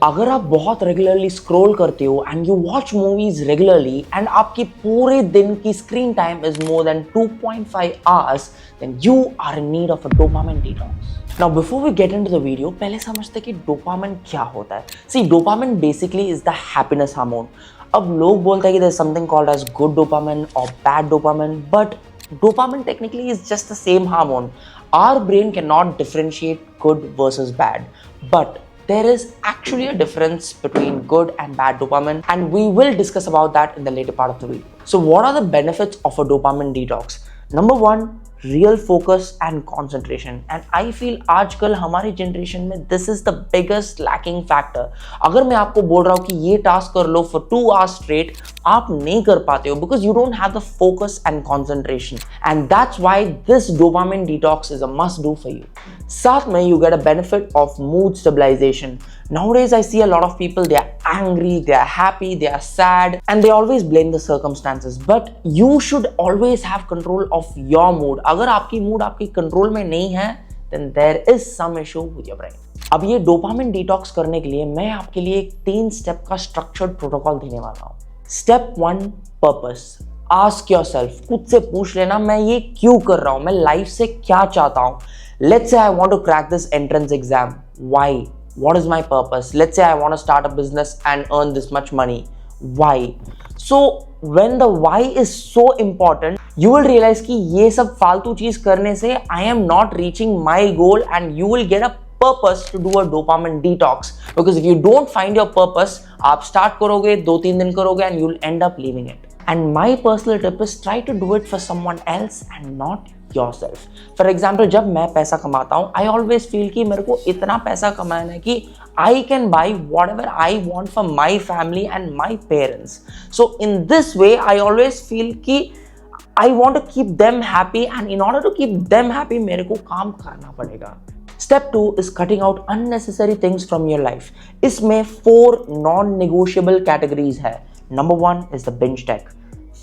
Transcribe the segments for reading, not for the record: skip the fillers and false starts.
अगर आप बहुत रेगुलरली स्क्रॉल करते हो and you watch movies regularly and आपकी पूरे दिन की screen time is more than 2.5 hours, then you are in need of a dopamine detox. Now before we get into the video, पहले समझते कि डोपामिन क्या होता है. See, dopamine basically is the happiness hormone. अब लोग बोलते हैं कि there is something called as good dopamine or bad dopamine, but dopamine technically is just the same hormone. Our brain cannot differentiate good versus bad, but there is actually a difference between good and bad dopamine, and we will discuss about that in the later part of the video. So what are the benefits of a dopamine detox? Number one, real focus and concentration. And I feel आजकल हमारी generation में this is the biggest lacking factor. अगर मैं आपको बोल रहा हूँ कि ये टास्क कर लो for 2 hours straight, आप नहीं कर पाते हो because you don't have the focus and concentration. And that's why this dopamine detox is a must do for you. साथ में you get a benefit of mood stabilization. Nowadays I see a lot of people, they are angry, they are happy, they are sad, and they always blame the circumstances. But you should always have control of your mood. अगर आपकी mood आपकी control में नहीं है, then there is some issue with your brain. अब ये dopamine detox करने के लिए मैं आपके लिए एक 3 स्टेप का स्ट्रक्चर्ड प्रोटोकॉल देने वाला हूँ. Step 1, purpose. आस्क योरसेल्फ, खुद से पूछ लेना मैं ये क्यों कर रहा हूँ, मैं लाइफ से क्या चाहता हूँ. Let's say I want to crack this entrance exam. Why? What is my purpose? Let's say I want to start a business and earn this much money. Why? So when the why is so important, you will realize कि ये सब फालतू चीज करने से I am not reaching my goal, and you will get a purpose to do a dopamine detox. Because if you don't find your purpose, आप start करोगे 2-3 दिन करोगे and you'll end up leaving it. And my personal tip is try to do it for someone else and not yourself. For example, जब मैं पैसा कमाता हूँ, I always feel कि मेरे को इतना पैसा कमाना है कि I can buy whatever I want for my family and my parents. So in this way, I always feel कि I want to keep them happy, and in order to keep them happy, मेरे को काम करना पड़ेगा. Step 2 is cutting out unnecessary things from your life. इसमें 4 non-negotiable categories है. Number 1 is the binge tech.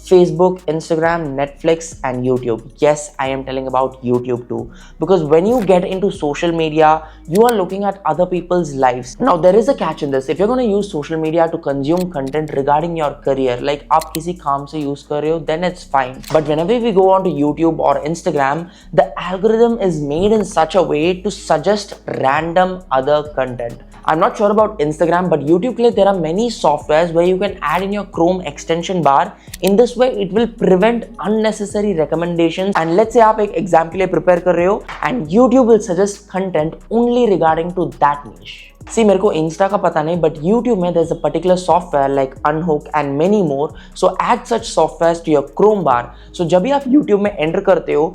Facebook, Instagram, Netflix, and YouTube. Yes, I am telling about YouTube too. Because when you get into social media, you are looking at other people's lives. Now, there is a catch in this. If you're going to use social media to consume content regarding your career, like आप किसी काम से use कर रहे हो, then it's fine. But whenever we go onto YouTube or Instagram, the algorithm is made in such a way to suggest random other content. I'm not sure about Instagram, but YouTube के लिए there are many softwares where you can add in your Chrome extension bar. In this way, it will prevent unnecessary recommendations. And let's say आप एक exam के लिए prepare कर रहे हो, and YouTube will suggest content only regarding to that niche. See, मेरे को Insta का पता नहीं, but YouTube में there's a particular software like Unhook and many more. So add such softwares to your Chrome bar. So जब भी आप YouTube में enter करते हो,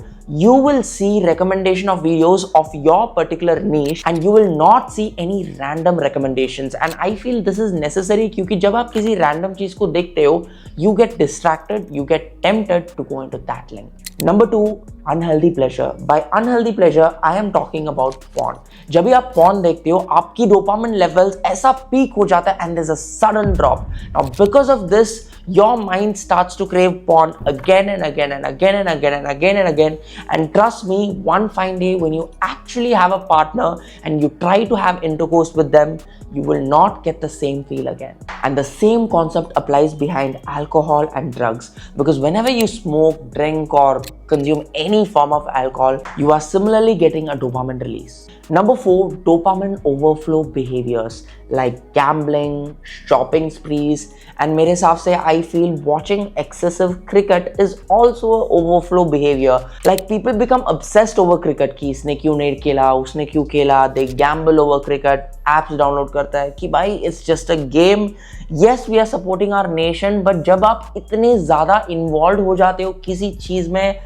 you will see recommendation of videos of your particular niche, and you will not see any random recommendations. And I feel this is necessary क्योंकि जब आप किसी random चीज को देखते हो, you get distracted, you get tempted to go into that link. Number 2, unhealthy pleasure. By unhealthy pleasure, I am talking about porn. जब भी आप porn देखते हो, आपकी dopamine levels ऐसा peak हो जाता है and there's a sudden drop. Now because of this, your mind starts to crave porn again and again and again and again and again and again. And trust me, one fine day when you actually have a partner and you try to have intercourse with them, you will not get the same feel again. And the same concept applies behind alcohol and drugs. Because whenever you smoke, drink, or consume any form of alcohol, you are similarly getting a dopamine release. Number 4, dopamine overflow behaviors like gambling, shopping sprees, and मेरे हिसाब से I feel watching excessive cricket is also an overflow behavior. Like people become obsessed over cricket कि इसने क्यों नहीं खेला, उसने क्यों खेला. They gamble over cricket, apps download करता है कि भाई it's just a game. Yes, we are supporting our nation, but जब आप इतने ज़्यादा involved हो जाते हो किसी चीज़ में,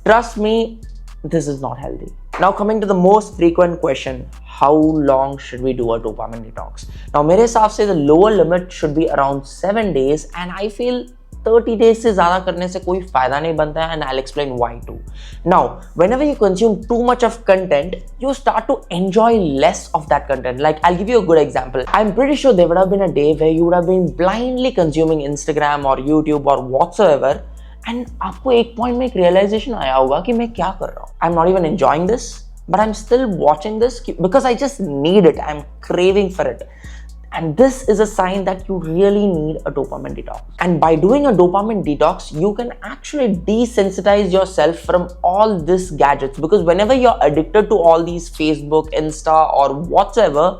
trust me, this is not healthy. Now coming to the most frequent question, how long should we do a dopamine detox? Now मेरे हिसाब से the lower limit should be around 7 days, and I feel 30 days से ज़्यादा करने से कोई फायदा नहीं बनता है, and I'll explain why too. Now, whenever you consume too much of content, you start to enjoy less of that content. Like, I'll give you a good example. I'm pretty sure there would have been a day where you would have been blindly consuming Instagram or YouTube or whatsoever, and आपको एक point में एक realization आया होगा कि मैं क्या कर रहा हूँ. I'm not even enjoying this, but I'm still watching this because I just need it. I'm craving for it. And this is a sign that you really need a dopamine detox. And by doing a dopamine detox, you can actually desensitize yourself from all these gadgets, because whenever you're addicted to all these Facebook, Insta, or whatsoever,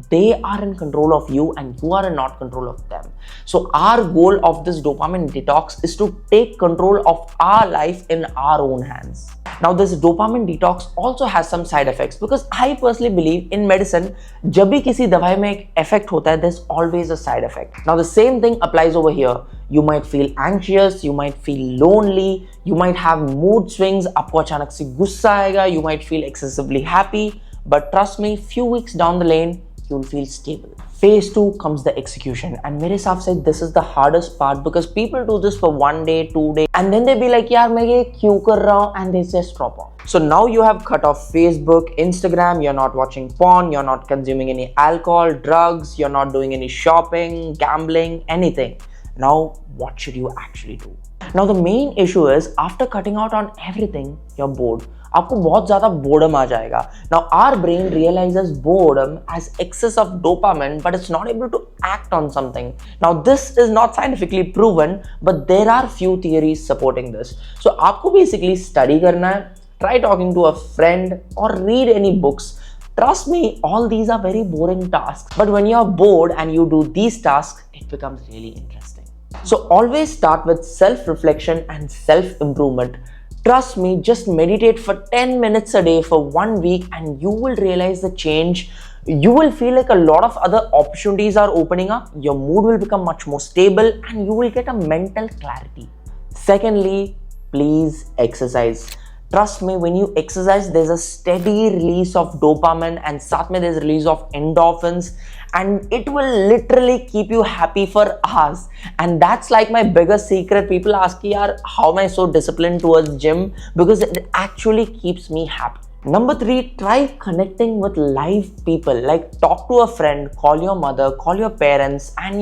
they are in control of you and you are in not control of them. So our goal of this dopamine detox is to take control of our life in our own hands. Now this dopamine detox also has some side effects, because I personally believe in medicine, जब भी किसी दवाई में एक effect होता है, there's always a side effect. Now the same thing applies over here. You might feel anxious, you might feel lonely, you might have mood swings, आपको अचानक से गुस्सा आएगा, you might feel excessively happy, but trust me, few weeks down the lane, you'll feel stable. Phase 2 comes the execution, and मेरे हिसाब से this is the hardest part, because people do this for 1 day, 2 days, and then they be like, यार मैं ये क्यों कर रहा हूँ, and they just drop off. So now you have cut off Facebook, Instagram, you're not watching porn, you're not consuming any alcohol, drugs, you're not doing any shopping, gambling, anything. Now what should you actually do? Now the main issue is, after cutting out on everything, you're bored. आपको बहुत ज़्यादा boredom आ जाएगा. Now our brain realizes boredom as excess of dopamine, but it's not able to act on something. Now this is not scientifically proven, but there are few theories supporting this. So आपको basically study करना है, try talking to a friend or read any books. Trust me, all these are very boring tasks, but when you're bored and you do these tasks, it becomes really interesting. So always start with self-reflection and self-improvement. Trust me, just meditate for 10 minutes a day for 1 week and you will realize the change. You will feel like a lot of other opportunities are opening up. Your mood will become much more stable and you will get a mental clarity. Secondly, please exercise. Trust me, when you exercise, there's a steady release of dopamine and साथ में there's release of endorphins, and it will literally keep you happy for hours. And that's like my biggest secret. People ask me, yaar, how am I so disciplined towards gym? Because it actually keeps me happy. Number 3, try connecting with live people. Like talk to a friend, call your mother, call your parents, and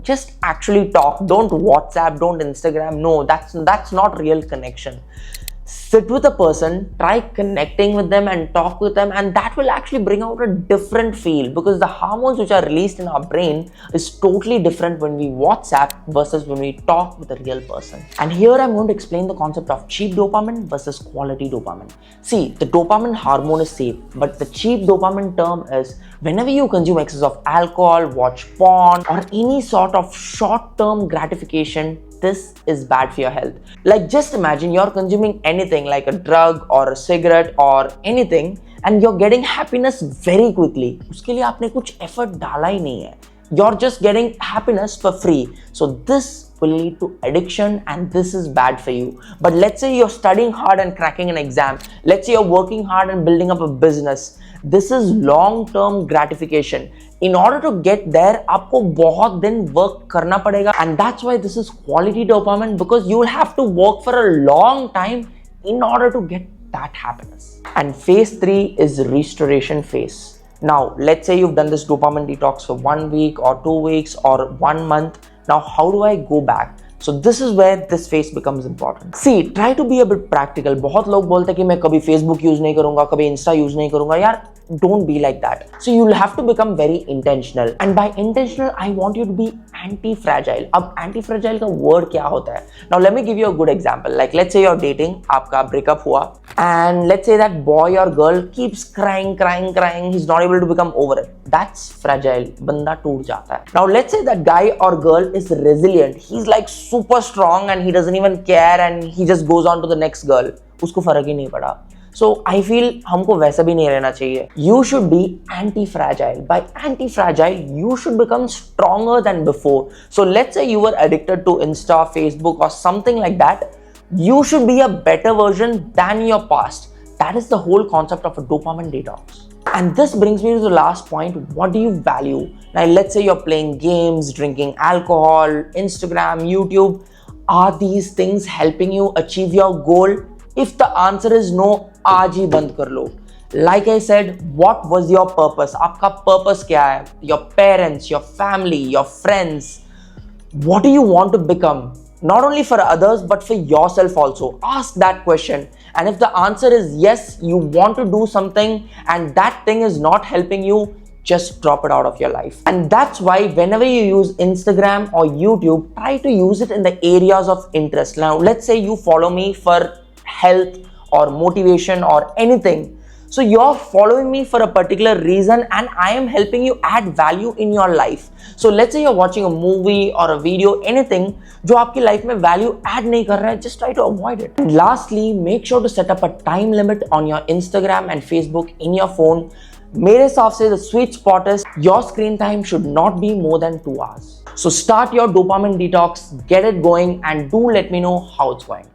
just actually talk. Don't WhatsApp, don't Instagram. No, that's not real connection. Sit with a person, try connecting with them and talk with them, and that will actually bring out a different feel, because the hormones which are released in our brain is totally different when we WhatsApp versus when we talk with a real person. And here I'm going to explain the concept of cheap dopamine versus quality dopamine. See, the dopamine hormone is safe, but the cheap dopamine term is whenever you consume excess of alcohol, watch porn, or any sort of short-term gratification, this is bad for your health. Like just imagine you're consuming anything like a drug or a cigarette or anything and you're getting happiness very quickly. उसके लिए आपने कुछ effort डाला ही नहीं है. You're just getting happiness for free. So this will lead to addiction and this is bad for you. But let's say you're studying hard and cracking an exam. Let's say you're working hard and building up a business. This is long-term gratification. In order to get there, आपको बहुत दिन work करना पड़ेगा, and that's why this is quality dopamine, because you will have to work for a long time in order to get that happiness. And phase 3 is restoration phase. Now, let's say you've done this dopamine detox for 1 week or 2 weeks or 1 month. Now, how do I go back? So this is where this phase becomes important. See, try to be a bit practical. बहुत लोग बोलते हैं कि मैं कभी Facebook use नहीं करूँगा, कभी Insta use नहीं करूँगा. यार, don't be like that. So you'll have to become very intentional. And by intentional, I want you to be anti-fragile. अब anti-fragile का word क्या होता है? Now let me give you a good example. Like let's say you're dating, आपका breakup हुआ, and let's say that boy or girl keeps crying. He's not able to become over it. That's fragile. बंदा टूट जाता है. Now let's say that guy or girl is resilient. He's like super strong and he doesn't even care and he just goes on to the next girl. उसको फर्क ही नहीं पड़ा. So I feel हमको वैसा भी नहीं रहना चाहिए. You should be anti-fragile. By anti-fragile, you should become stronger than before. So let's say you were addicted to Insta, Facebook or something like that. You should be a better version than your past. That is the whole concept of a dopamine detox. And this brings me to the last point. What do you value? Now let's say you're playing games, drinking alcohol, Instagram, YouTube. Are these things helping you achieve your goal? If the answer is no, आज ही बंद कर लो. Like I said, what was your purpose? आपका purpose क्या है? Your parents, your family, your friends. What do you want to become? Not only for others, but for yourself also. Ask that question. And if the answer is yes, you want to do something and that thing is not helping you, just drop it out of your life. And that's why whenever you use Instagram or YouTube, try to use it in the areas of interest. Now, let's say you follow me for health or motivation or anything. So you're following me for a particular reason and I am helping you add value in your life. So let's say you're watching a movie or a video, anything जो आपकी life में value add नहीं कर रहा है, just try to avoid it. And lastly, make sure to set up a time limit on your Instagram and Facebook in your phone. मेरे हिसाब से the sweet spot is your screen time should not be more than 2 hours. So start your dopamine detox, get it going and do let me know how it's going.